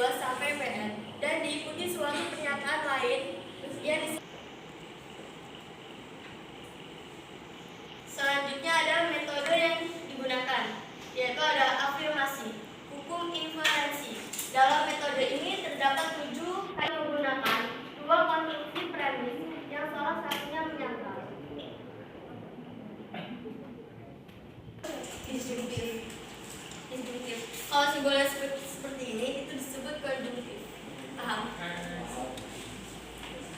2 sampai PN dan diikuti suatu pernyataan lain yang selanjutnya ada metode yang digunakan, yaitu ada afirmasi, hukum inferensi. Dalam metode ini terdapat 7 yang menggunakan 2 konstruksi premis yang salah satunya menyangkal. Disjungtif. Kalau simbolnya seperti ini itu disebut konjungtif. Paham?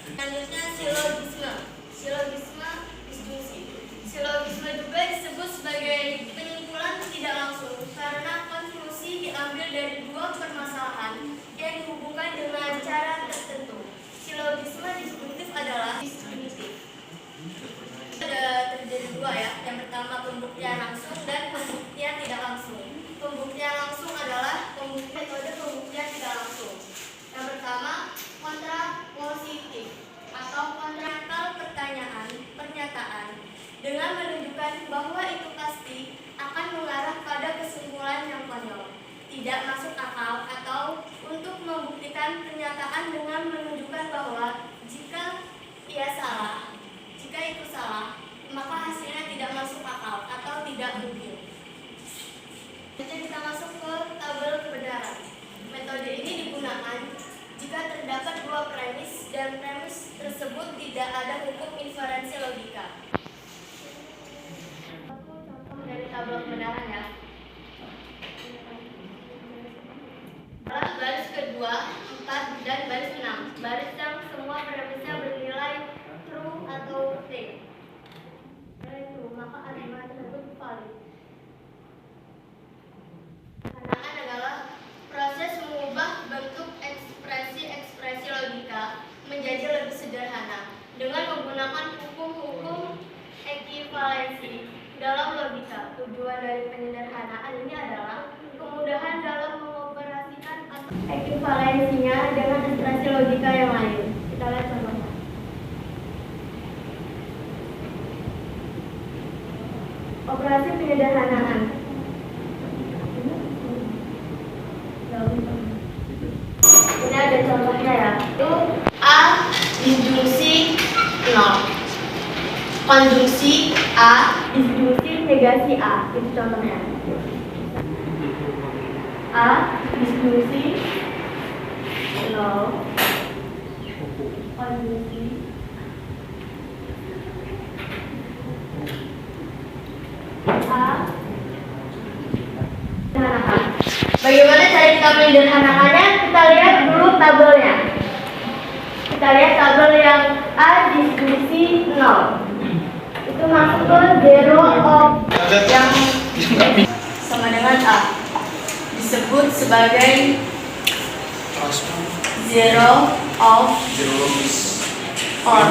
Selanjutnya silogisme disjungsi. Silogisme juga disebut sebagai penyimpulan tidak langsung karena konklusi diambil dari 2 permasalahan yang dihubungkan dengan cara tertentu. Silogisme disjungtif adalah disjungtif. Ada terjadi 2 ya. Yang pertama pembuktian langsung dan pembuktian tidak langsung. Pembuktian langsung adalah metode pembuktian tidak langsung. Yang pertama kontrapositif atau kontrakal pernyataan dengan menunjukkan bahwa itu pasti akan mengarah pada kesimpulan yang konyol, tidak masuk akal, atau untuk membuktikan pernyataan dengan menunjukkan bahwa jika itu salah, maka hasilnya tidak masuk akal atau tidak mungkin. Jadi kita masuk ke tabel kebenaran. Metode ini digunakan jika terdapat 2 premis dan premis tersebut tidak ada hukum inferensi logika. Dari tabel kebenaran ya. Baris kedua, 4 dan baris 6. Baris yang semua premisnya bernilai true atau fake. True, maka argumen tersebut valid. Kanaan adalah proses mengubah bentuk ekspresi logika menjadi lebih sederhana dengan menggunakan hukum-hukum ekivalensi dalam logika. Tujuan dari penyederhanaan ini adalah kemudahan dalam mengoperasikan ekivalensinya dengan ekspresi logika yang lain. Kita lihat contohnya. Operasi penyederhanaan. Ini ada contohnya ya. Itu A disjungsi 0. Konjungsi A disjungsi negasi A. Itu contohnya. A disjungsi 0. Konjungsi A. Bagaimana cara kita menyederhanakannya? Kita lihat dulu tabelnya. Kita lihat tabel yang A disjungsi 0. Itu masuk ke 0 of yang sama dengan A. Disebut sebagai 0 of or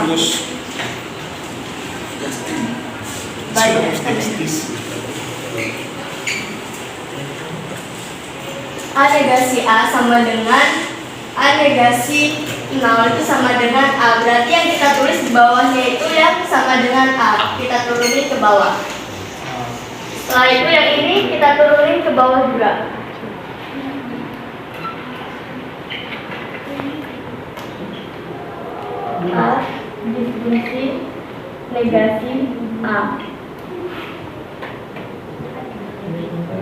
A negasi A sama dengan A negasi 0 itu sama dengan A. Berarti yang kita tulis di bawahnya itu yang sama dengan A. Kita turunin ke bawah. Setelah itu yang ini kita turunin ke bawah juga. A disjungsi negasi A.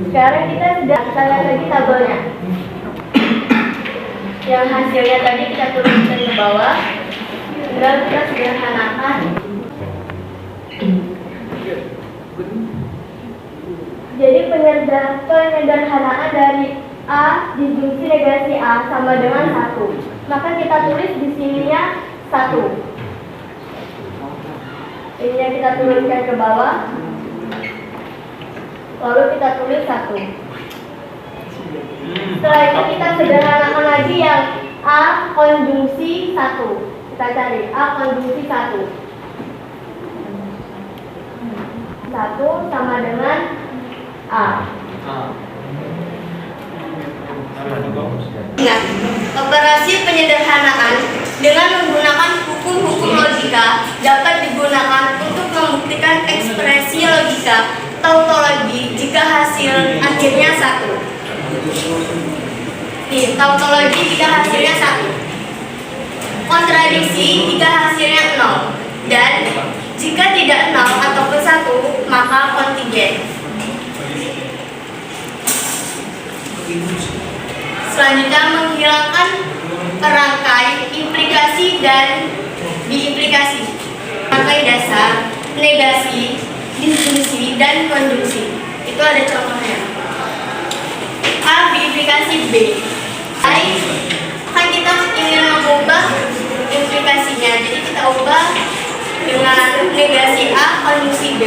Sekarang kita lihat lagi tabelnya. Yang hasilnya tadi kita turunkan ke bawah. Tinggal kita sederhanakan. Jadi penyederhanaan dari A disjungsi negasi A sama dengan 1. Maka kita tulis di sininya 1. Ininya kita turunkan ke bawah. Lalu kita tulis 1. Setelah itu kita sederhanakan lagi yang A konjungsi 1. Kita cari A konjungsi 1. 1 sama dengan A. Ingat, operasi penyederhanaan dengan menggunakan hukum-hukum logika dapat digunakan untuk membuktikan ekspresi logika tautologi jika hasil akhirnya 1. Nih, tautologi jika hasilnya 1. Kontradiksi jika hasilnya 0. Dan jika tidak 0 ataupun 1, maka kontingen. Selanjutnya, menghilangkan perangkai implikasi dan diimplikasi. Perangkai dasar, negasi, disjungsi, dan konjungsi. Itu ada contohnya. A. Diimplikasi B. Kan kita ingin mengubah implikasinya, jadi kita ubah dengan negasi A, konjungsi B.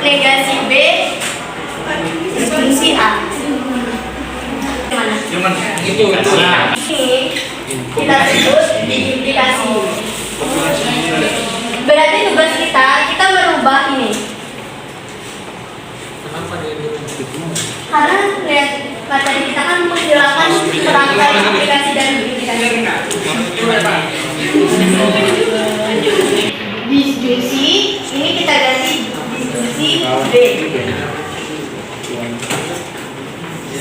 Negasi B, disjungsi A. Gimana? Itu. Ini kita sebut diimplikasi. Berarti tugas kita merubah ini. Karena lihat tadi kita kan menghilangkan perangkai aplikasi dan disjungsi, ini kita ganti disjungsi B.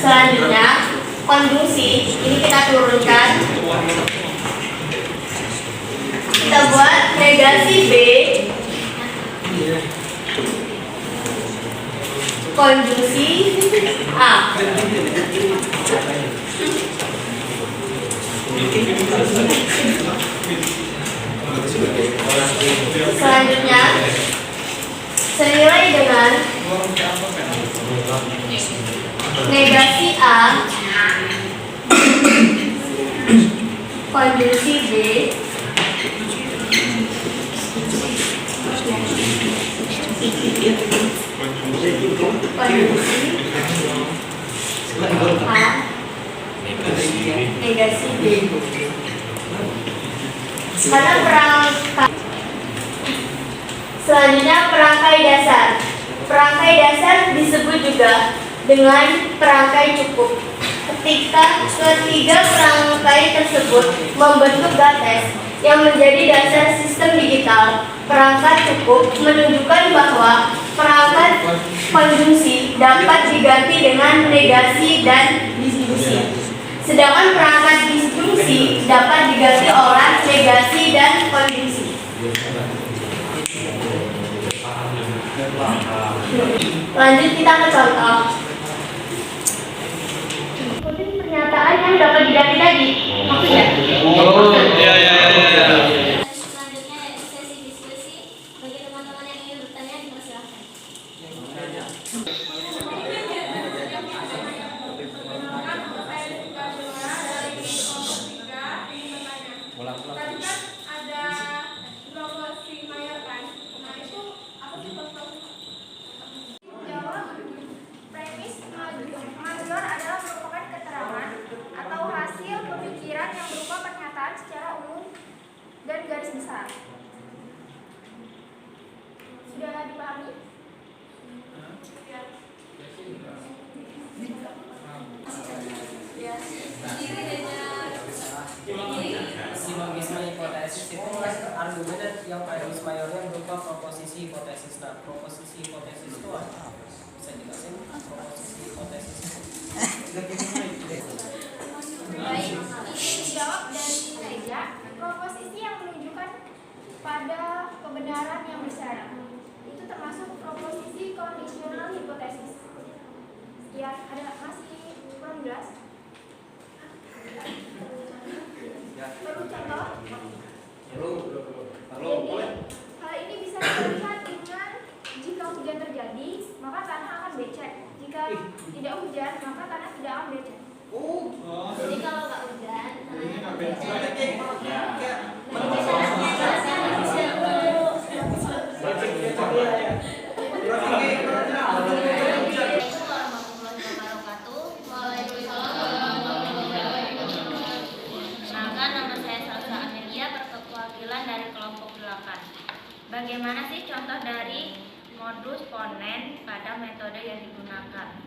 Selanjutnya konjungsi, ini kita turunkan. Kita buat negasi B, konjungsi A. Selanjutnya senilai dengan negasi A, konjungsi B, konjungsi A, negasi B. Selanjutnya perangkai dasar. Perangkai dasar disebut juga dengan perangkai cukup. Ketika ketiga perangkai tersebut membentuk database yang menjadi dasar sistem digital, perangkat cukup menunjukkan bahwa perangkat konjungsi dapat diganti dengan negasi dan disjungsi. Sedangkan perangkat disjungsi dapat diganti oleh negasi dan konjungsi. Lanjut kita ke contoh. Ikutin pernyataan yang dapat diganti tadi. Maksudnya? Iya. Selanjutnya yaitu sesi diskusi. Bagi teman-teman yang ingin bertanya, dipersilakan. Tadi kan ada proporsi mayor kan? Nah itu apa sih proporsi? Jawab. Premis major adalah merupakan keterangan atau hasil pemikiran yang berupa pernyataan secara umum dan garis besar. Sudah dipahami? Silogisme hipotesis itu kan argumen yang premis mayornya berupa proposisi hipotesis. Nah, proposisi hipotesis itu apa? Bisa jelasin proposisi hipotesis? Baik, ini dijawab dari meja. Proposisi yang menunjukkan pada kebenaran yang bersyarat. Itu termasuk proposisi kondisional hipotesis. Ya, ada masih kurang jelas? Perlu contoh? Jadi, hal ini bisa dilihat dengan jika hujan terjadi, maka tanah akan becek. Jika tidak hujan, maka tanah tidak akan becek. Jadi kalau nggak hujan, tanahnya akan becek. Bagaimana sih contoh dari modus ponen pada metode yang digunakan?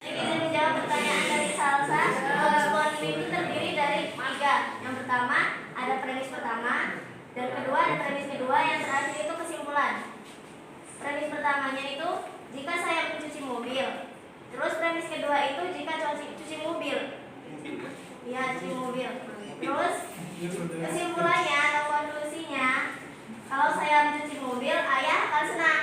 Ini menjawab pertanyaan dari Salsa. Modus ponen itu terdiri dari 3. Yang pertama ada premis pertama, dan kedua ada premis kedua, yang terakhir itu kesimpulan. Premis pertamanya itu jika saya mencuci mobil. Terus premis kedua itu jika cuci mobil. Ya, cuci mobil. Terus kesimpulannya atau konklusinya, kalau saya mencuci mobil, ayah akan senang.